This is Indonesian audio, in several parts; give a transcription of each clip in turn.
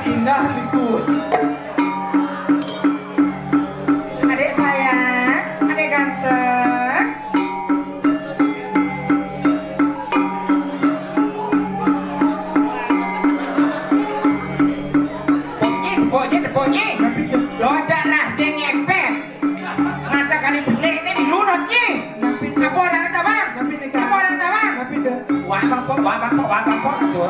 indah liku. Adik sayang, adik ganteng. Bocil, lo jarah dia ngepet. Ngata kali jelek ini dilunut ni. Apa orang kata bang? Apa orang kata bang? Wah bang tu.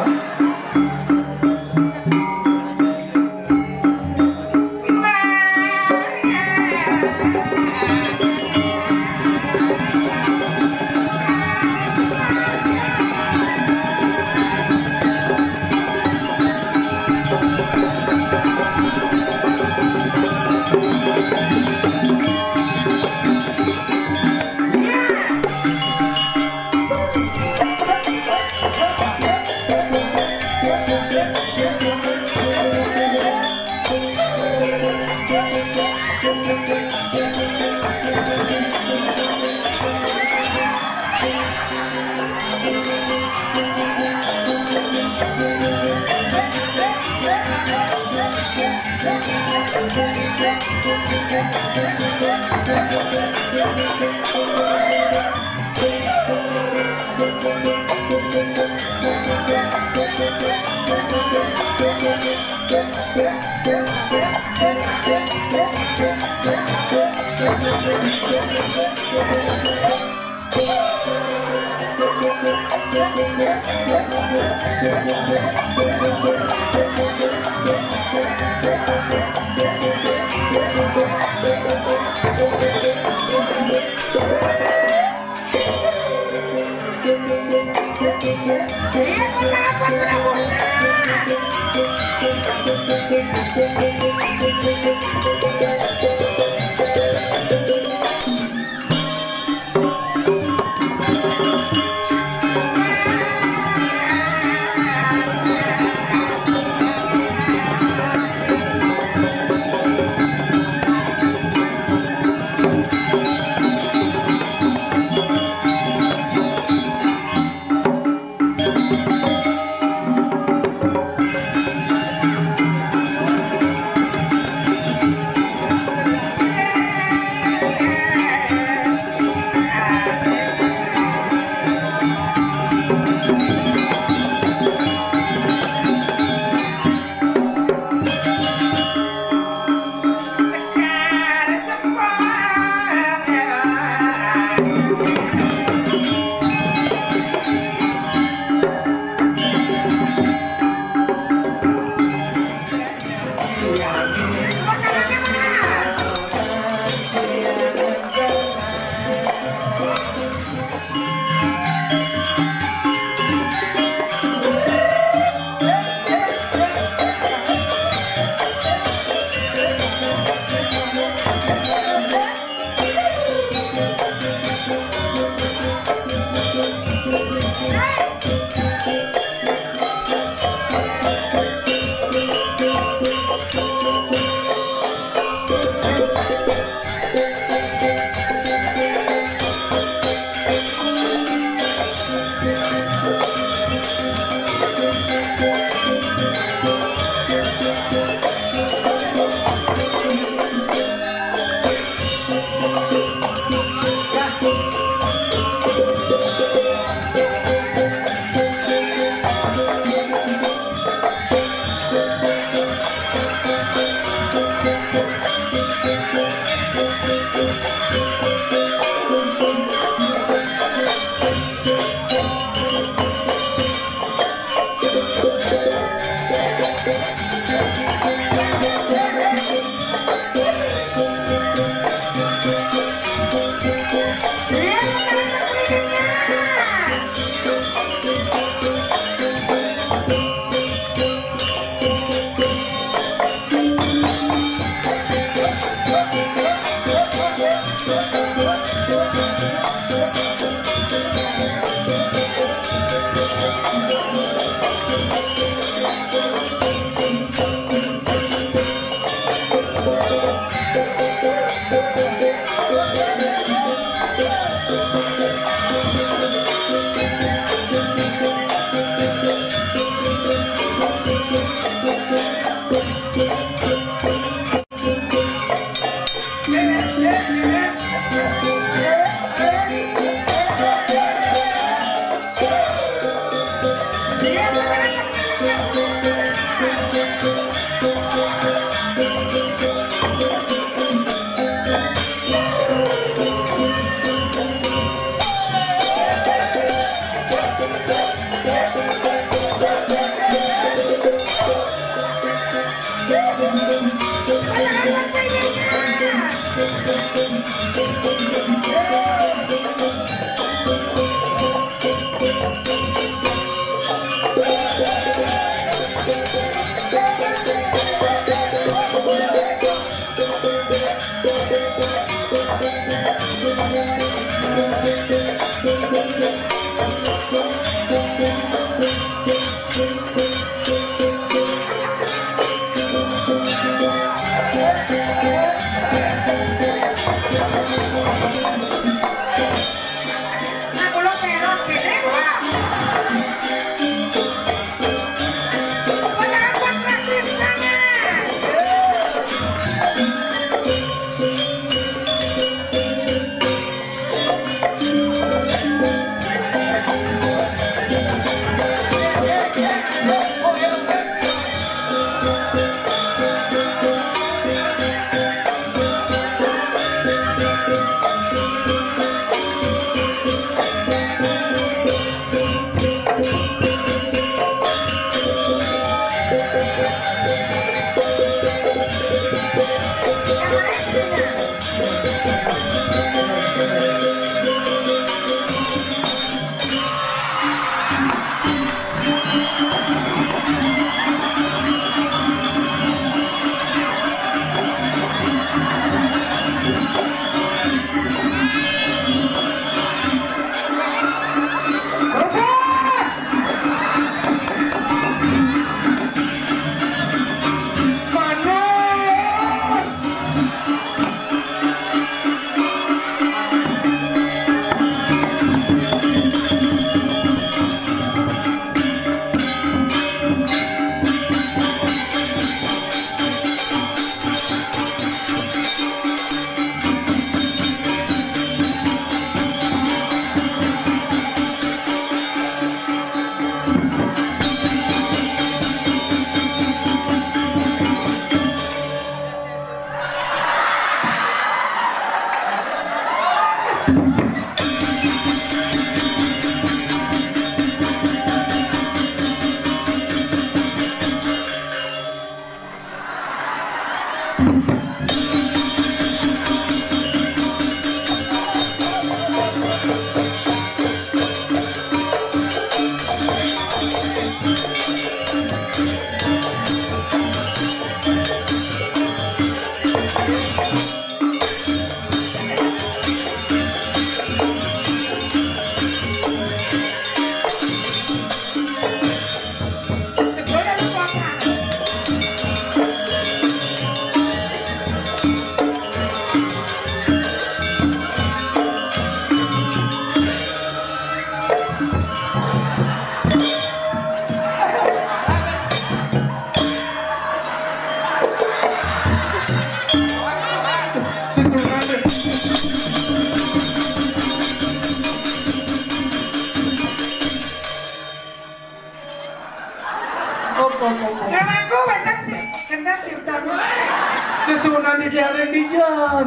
Susunan di jalan di jalan.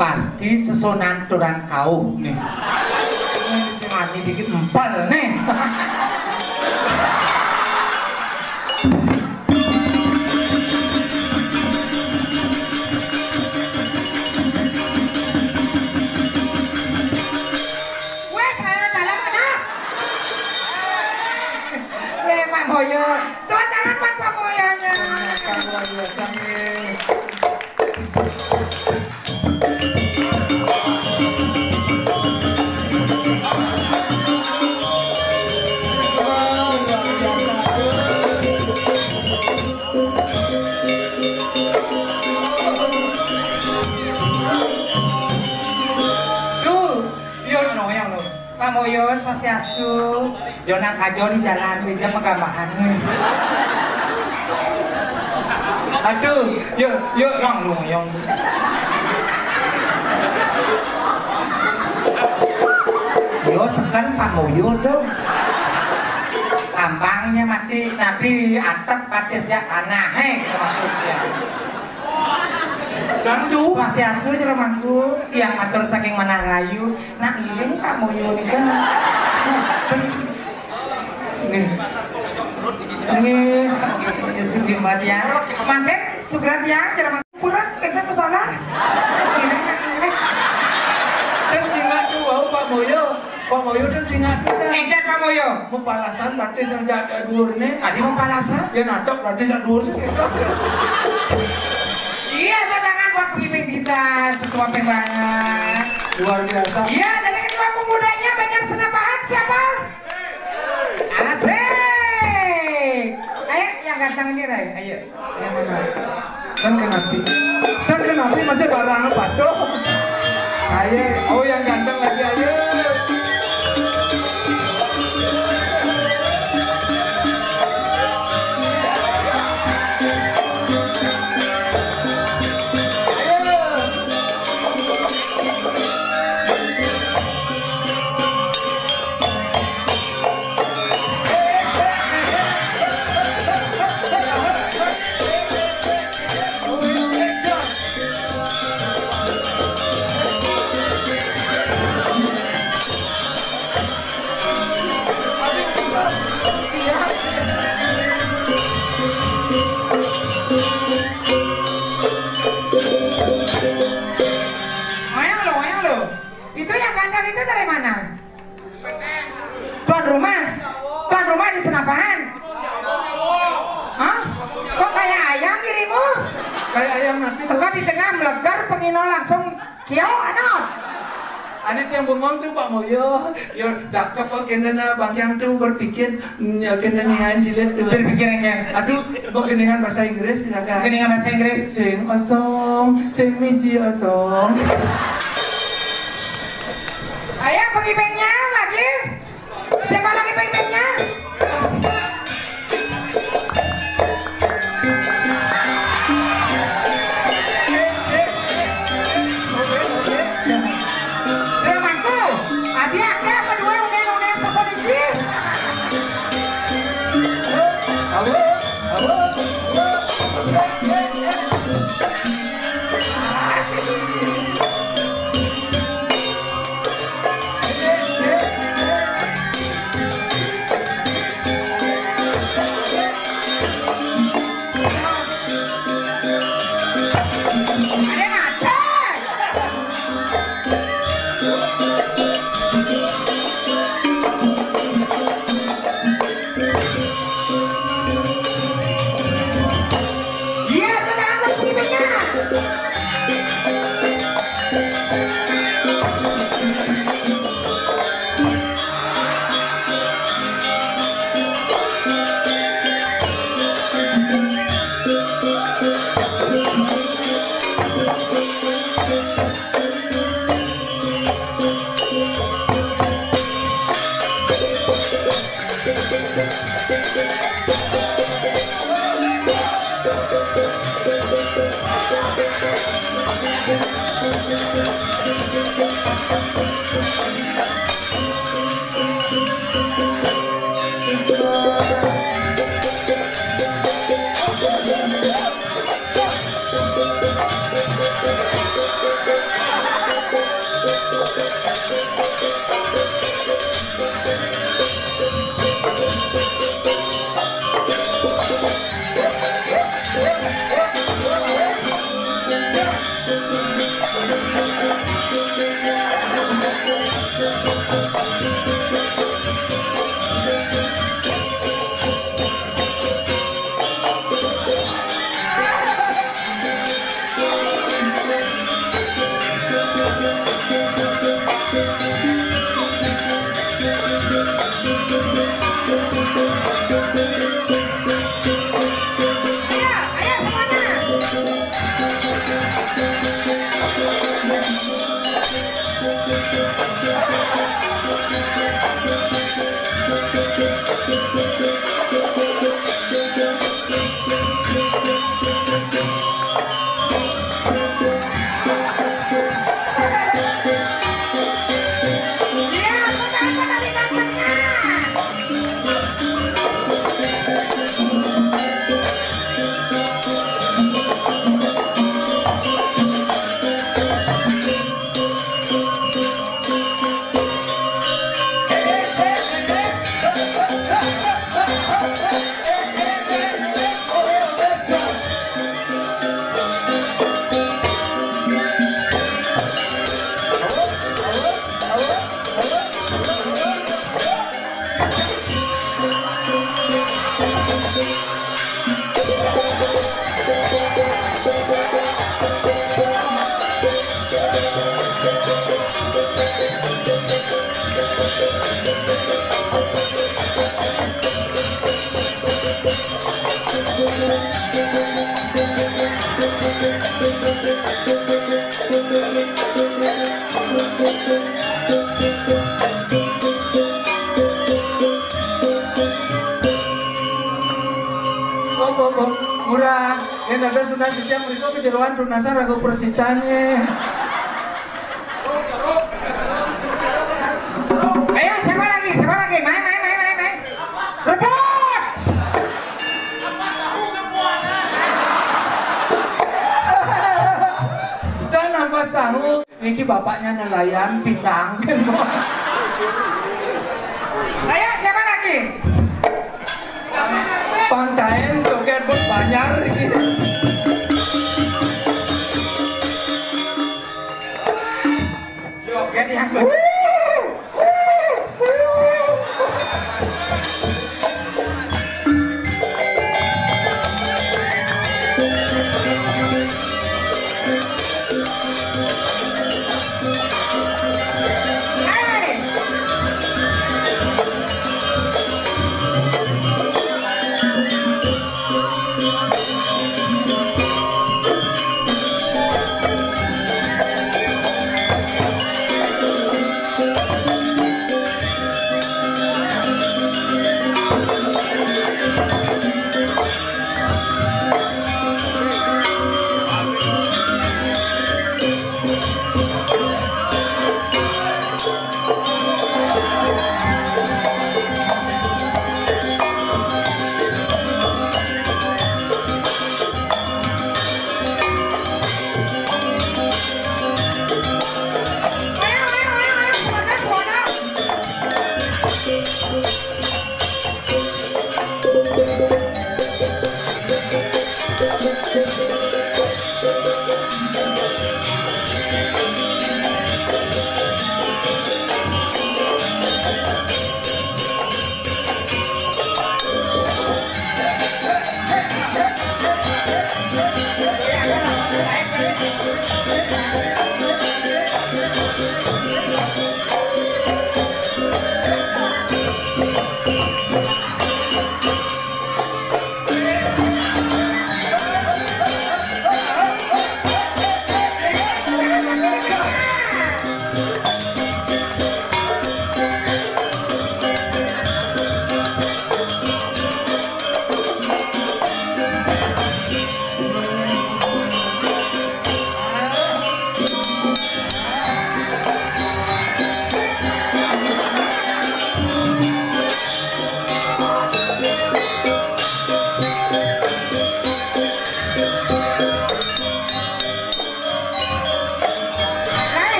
Pasti sesonan turang kau nih. Mati dikit empal nih. Weh, saya dalam mana? Weh, Pak Boyo. Tuh tangan buat Pak Boyonya. Pak Boyo kami. Pamoyo Swastiastu. Dona kajo di jalan pinjam megamahannya. Aduh, yuk Yang lu yang. Yo sekan Pamoyo tuh. Lambangnya mati Nabi atap patis ya kanahe maksudnya. Gandu. Swastiastu jelemaku yang matur saking Manangayu. Nah ini Pamoyo nih kan. Nih, suci banget ya. Makin sugrat ya, jelemaku kurang kita pesona. Dan singatu wau Pak Moyo dan singatu kan. Engket Pamoyo. Mempalasan berarti yang jaga dhuwurne. Adi mempalasan. Ya natok berarti sak dhuwur sekitar. Iya, tangan buat pemimpin kita sesuatu yang banget. Luar biasa. Iya, dari kedua pemudanya banyak senapahan siapa? Asik. Ayo, yang ganteng ini Ray. Ayo. Yang mana? Kan kenapa masih barang patok. Ayo, oh yang ganteng lagi ayo. Moyang lo. Itu yang ganteng itu dari mana? Tuan rumah di senapahan. Hah? Kok kayak ayam dirimu? Kayak ayam nanti. Tengah di tengah melegar pengino langsung kiau anak. Ada yang bengong tuh Pak Moyo. Ya dakep kok kena Bang Yang tuh berpikir kena nihan silet tuh. Berpikir yang Aduh, mau keningan bahasa Inggris silakan. Keningan bahasa Inggris. Sing osong, sing misi osong. Ayo pengipengnya lagi. Siapa lagi pengipengnya? Temanku, adik apa dua udah sama di sini? kok murah. Yang ada sunat setiap itu kejeroan tunasa ragu persitanya. Ayo, siapa lagi? Main. Rebut! Jangan nambah tahu. Niki bapaknya nelayan pindang. Ayo, siapa lagi? Pantain joget berbanyak ini. Joget yang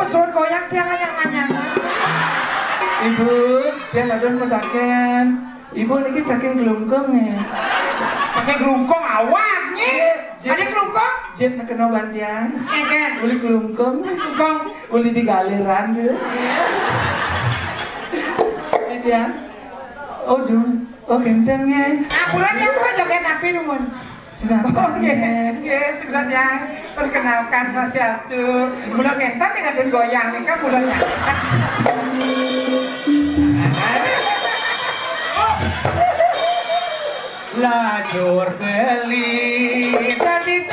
sun goyang tiang anyang-anyangan. Ibu, dia harus medaken. Ibu niki saking glungkung ya. Saking glungkung awak nih. Ada glungkung? Jet kena bantian. Eken. Uli glungkung. Glungkung. Uli di galiran gitu. Ya. Oh dul. Oh gentengnya. Bulan yang tua joget api numun. Oke, sudah yang perkenalkan Swastiastu. Bulan kentan dengan goyang nih kan bulan. Lajur beli tadi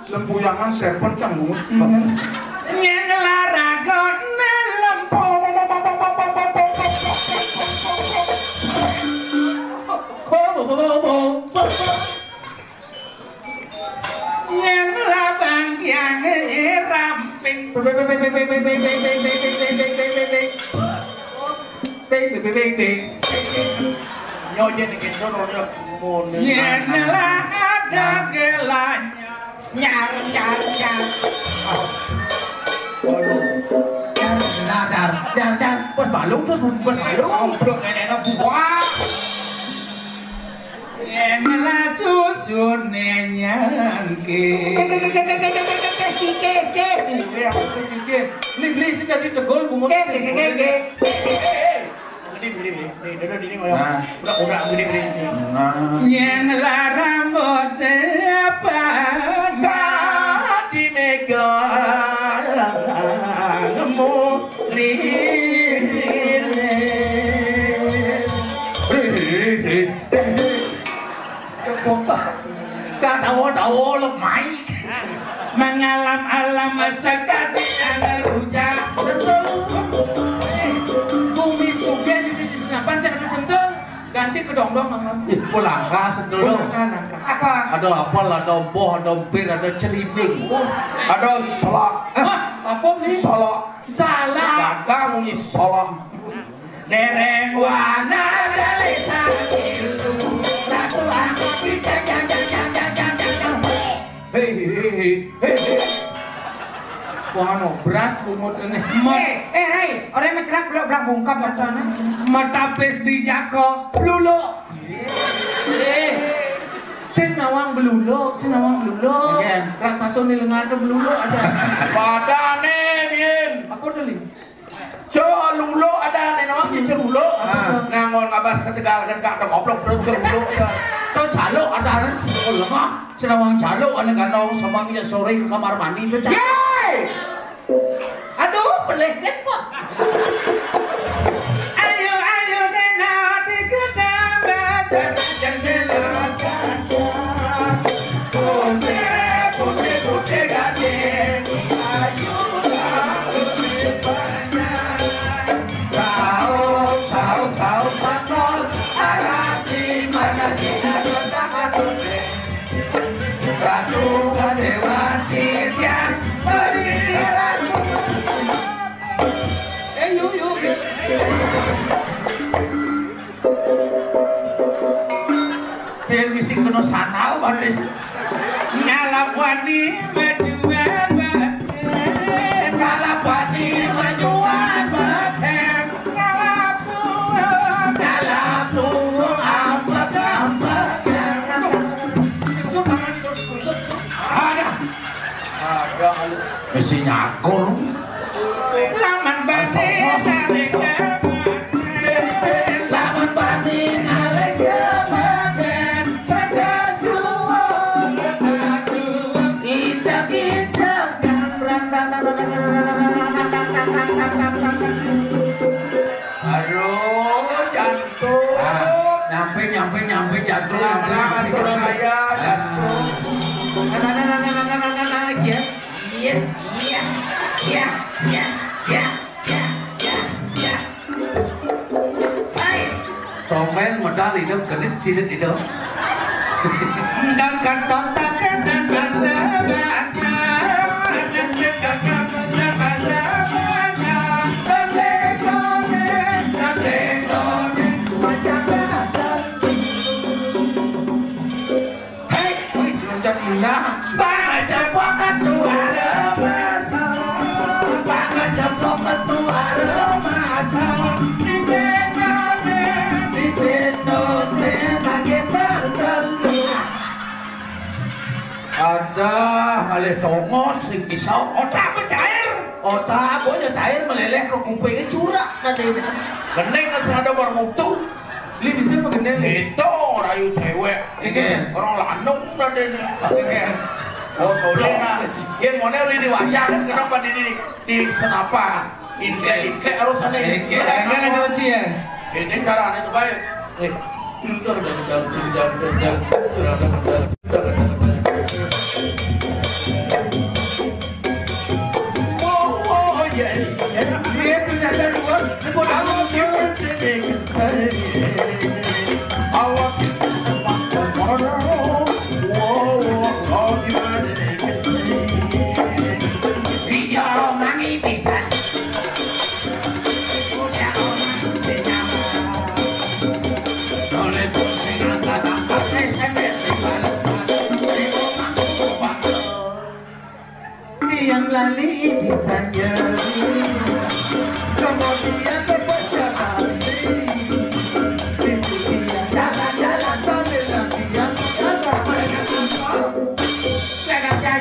lempuyangan serpent canggung nyen laragon lempo nyen labang yang ramping nyonya dikit sono nyen lah ada gelanya nyar bos balung terus bos balung nenek buah nenek susun nenyan ke ini beli sih jadi tegol bungut yang rambut apa di megang tahu lemai mengalam-alam sekali ada rujak bumi sugen kenapa saya sentuh ganti ke dong mama Pulangka sentuh apa ada apel ada boh ada empir ada celibing ada solok apa nih solok salah kamu nih solok dereng wana dalita ilu satu aku bisa wah no beras bungut ini hei orang macam belak bungkap matanya mata pes di jako lulu senawang belulo rasa soni lengan belulo ada padane bien apa dali lulo ada nenawang je lulo nangon ngabas ketegal kan kak goblok terus lulo to calo ada oh lemah senawang calo ana ganong samangnya sore ke kamar mandi to calo aduh peleket kok ayo nena diketang bahasa jendela putih gading ayo lah lebih banyak yuk. Biar misi kena sanal banget. Ngalap wani majuan baten, Ngalap wani majuan baten, ngalap tuh ambek. Ada misi nyakur. laman bani saling Lamun bani ngalih kebaten, pada juang icak-icak. Aduh, jantung. Nyampe jantung. Tomen modal hidup kedit silit hidup. dan kantong takkan dan bahasa Indah, baca pokat tua remasa, baca pokat tua remasa, di benone lagi bertelu. Ada halih tongos sing pisau, otak boleh cair meleleh ke kupingnya curak tadi. Kening langsung ada barang mutu. Li bisa begini itu rayu cewek, ini orang lanung tadi nih. Oh tolena, yang mana li di wajah kan kenapa di senapan? Inke harus ada inke. Ini caranya coba ya. yang lali bisa jadi kemudian berpecah hati jalan-jalan sambil latihan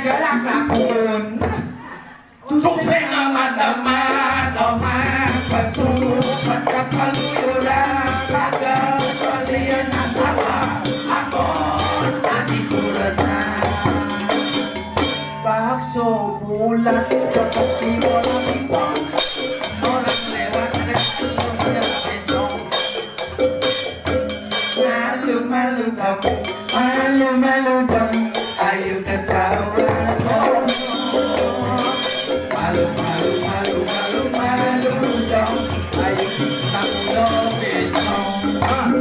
jalan lakun Sukses aman-aman, oman pesuh, macam keluyuran, laga kalian asawa, ampun tadi kuretan. Bakso bulat seperti bola pingpong, orang lewat restu bencong. Malu-malu kamu, malu-malu kamu, ayo ketawa. Malu dong, ayo kita pulang bencong.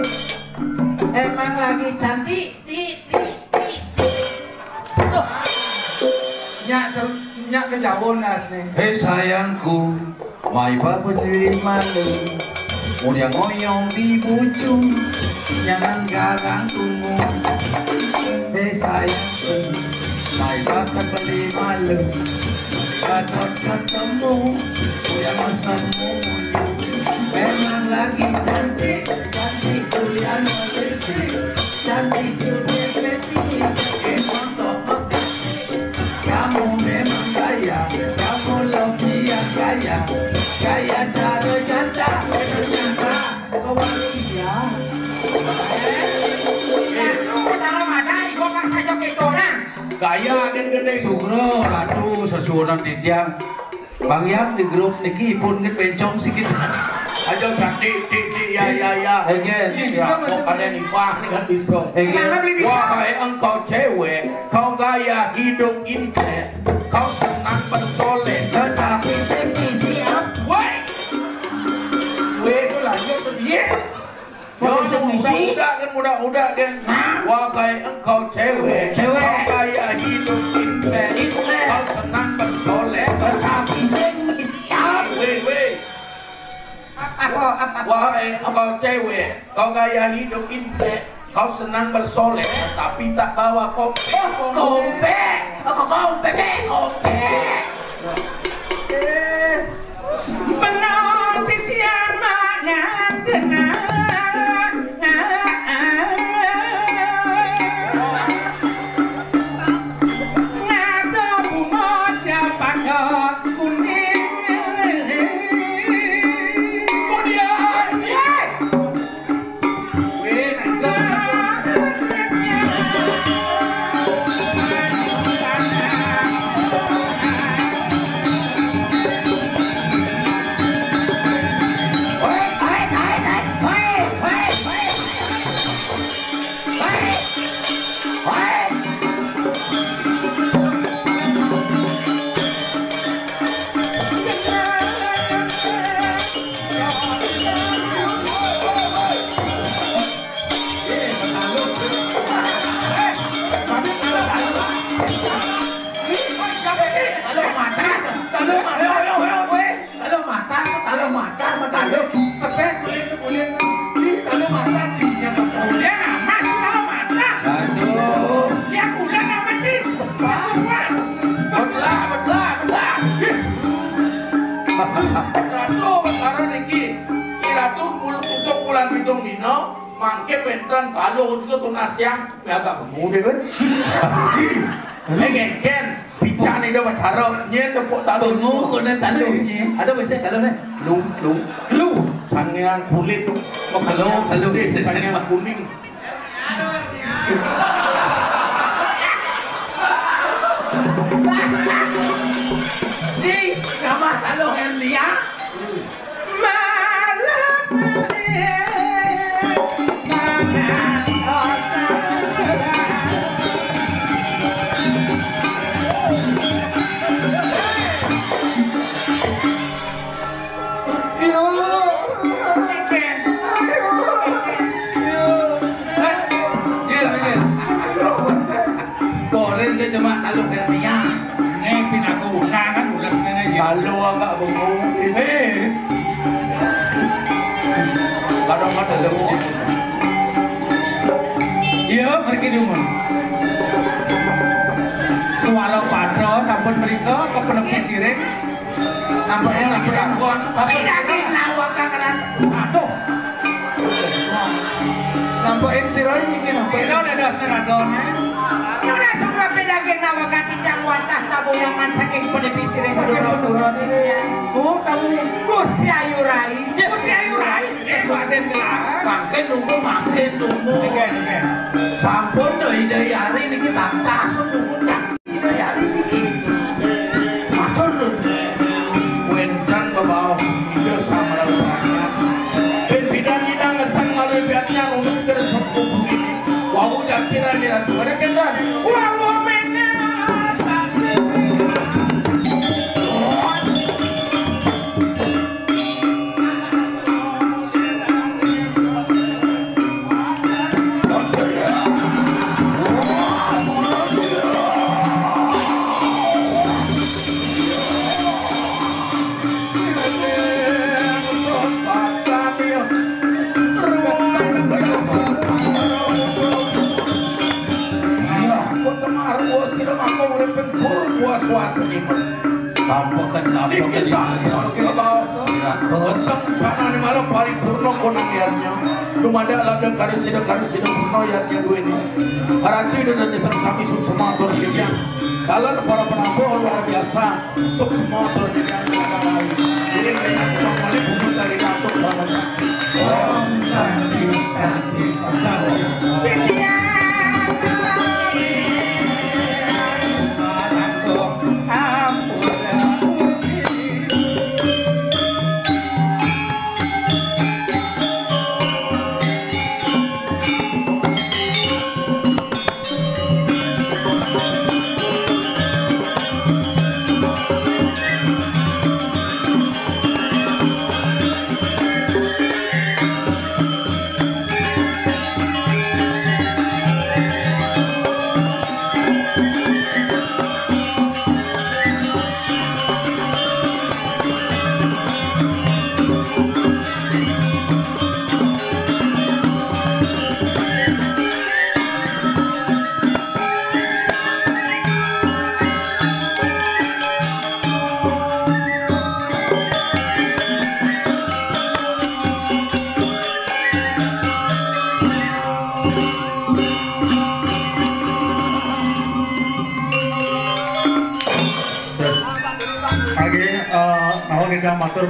Emang lagi cantik, nyak kejauhan asli. Hei sayangku, mai bapa diri malu, udah ngoyong di bucu, jangan garang tunggu. Hei sayangku, mai bapa diri malu. Kadang ketemu, yang masamu memang lagi cantik, cantik kuliah meliti, cantik kuliah meliti, emang top kamu memang gaya, kamu lebih yang gaya, gaya cara janda, ternyata kau wanita. Gaya gede sugro ratu sesuatu tiang Bang Yang di grup niki pun ke bencong sikit aja cantik ya kok ada nipah nih kan bisa wahai engkau cewek kau gaya hidup indah kau senang bersoleh tetapi sisi weh itu lanjut muda kan wahai engkau cewek kau gaya hidup indah kau senang bersoleh tetapi weh Wahai kau cewek, kau gaya hidup intek, kau senang bersolek, tapi tak bawa kompe. Kompe, kompe. Menanti tiang mangan tenang. Ngado bunga cempaka kuning. Mangke bentran kalau itu tunas yang agak kemudian kan. Ken bicara ini dapat taruh nyen tepuk taruh nu kena taruh nyen. Ada bahasa taruh ni? Lu. Sangian kulit tu. Oh kalau dia sangian kuning. Ni nama taruh Elia. Cuma kalau Hernia ini pinaku kan ulas aja kalau agak bengong kadang-kadang lu iya pergi di rumah Swallow Patro sampun mereka ke penepi siring nampaknya lagi rangkon sampai yakin awak kangenan aduh nampakin sirai bikin ini udah daftar adonnya ini udah semua pedaging nawakan tidak wantah tabungan saking penepi siring oh kamu Gusti Ayu Rai sesuatu makin nunggu sampun dari hari ini kita langsung nunggu dari hari ini matur wencan bawa video sama lawannya bidang ngesang malah biarnya nunggu segera berkumpul ini wau kira dia tuh ada kendas wau menang tampakan sana ni malam paripurna konang yarnya dumada ladang karusida purna yarnya dua ini harati dan desa kami semua torjanya kalau para penabuh luar biasa untuk semua torjanya jadi dengan kembali bumi dari kantor banyak Awak kita matur